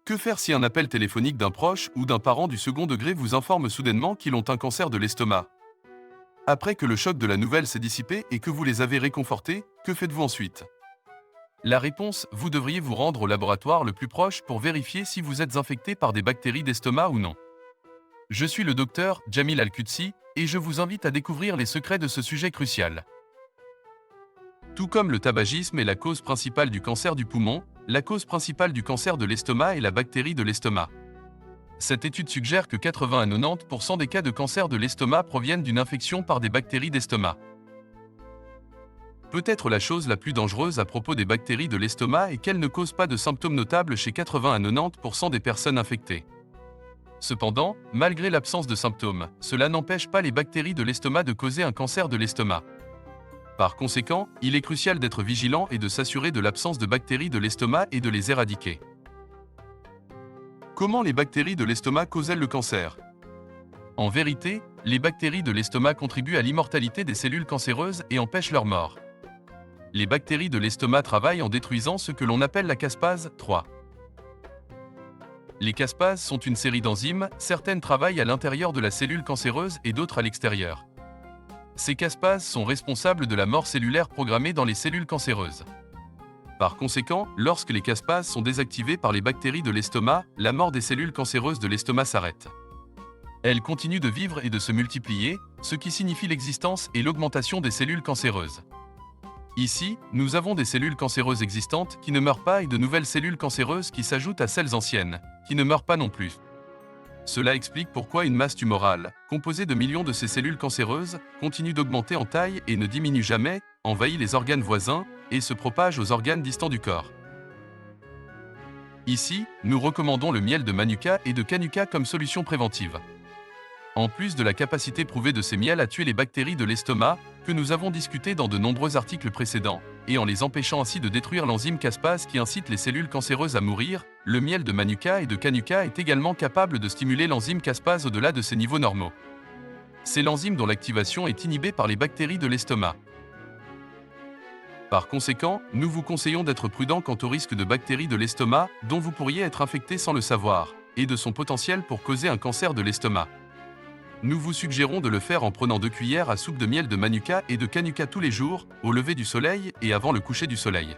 Que faire si un appel téléphonique d'un proche ou d'un parent du second degré vous informe soudainement qu'ils ont un cancer de l'estomac? Après que le choc de la nouvelle s'est dissipé et que vous les avez réconfortés, que faites-vous ensuite? La réponse, vous devriez vous rendre au laboratoire le plus proche pour vérifier si vous êtes infecté par des bactéries d'estomac ou non. Je suis le docteur Jamil Al-Qudsi et je vous invite à découvrir les secrets de ce sujet crucial. Tout comme le tabagisme est la cause principale du cancer du poumon, la cause principale du cancer de l'estomac est la bactérie de l'estomac. Cette étude suggère que 80 à 90% des cas de cancer de l'estomac proviennent d'une infection par des bactéries d'estomac. Peut-être la chose la plus dangereuse à propos des bactéries de l'estomac est qu'elles ne causent pas de symptômes notables chez 80 à 90% des personnes infectées. Cependant, malgré l'absence de symptômes, cela n'empêche pas les bactéries de l'estomac de causer un cancer de l'estomac. Par conséquent, il est crucial d'être vigilant et de s'assurer de l'absence de bactéries de l'estomac et de les éradiquer. Comment les bactéries de l'estomac causent-elles le cancer? En vérité, les bactéries de l'estomac contribuent à l'immortalité des cellules cancéreuses et empêchent leur mort. Les bactéries de l'estomac travaillent en détruisant ce que l'on appelle la caspase 3. Les caspases sont une série d'enzymes, certaines travaillent à l'intérieur de la cellule cancéreuse et d'autres à l'extérieur. Ces caspases sont responsables de la mort cellulaire programmée dans les cellules cancéreuses. Par conséquent, lorsque les caspases sont désactivées par les bactéries de l'estomac, la mort des cellules cancéreuses de l'estomac s'arrête. Elles continuent de vivre et de se multiplier, ce qui signifie l'existence et l'augmentation des cellules cancéreuses. Ici, nous avons des cellules cancéreuses existantes qui ne meurent pas et de nouvelles cellules cancéreuses qui s'ajoutent à celles anciennes, qui ne meurent pas non plus. Cela explique pourquoi une masse tumorale, composée de millions de ces cellules cancéreuses, continue d'augmenter en taille et ne diminue jamais, envahit les organes voisins et se propage aux organes distants du corps. Ici, nous recommandons le miel de Manuka et de Canuka comme solution préventive. En plus de la capacité prouvée de ces miels à tuer les bactéries de l'estomac, que nous avons discuté dans de nombreux articles précédents, et en les empêchant ainsi de détruire l'enzyme caspase qui incite les cellules cancéreuses à mourir, le miel de Manuka et de Canuka est également capable de stimuler l'enzyme caspase au-delà de ses niveaux normaux. C'est l'enzyme dont l'activation est inhibée par les bactéries de l'estomac. Par conséquent, nous vous conseillons d'être prudent quant au risque de bactéries de l'estomac, dont vous pourriez être infecté sans le savoir, et de son potentiel pour causer un cancer de l'estomac. Nous vous suggérons de le faire en prenant 2 cuillères à soupe de miel de Manuka et de Canuka tous les jours, au lever du soleil et avant le coucher du soleil.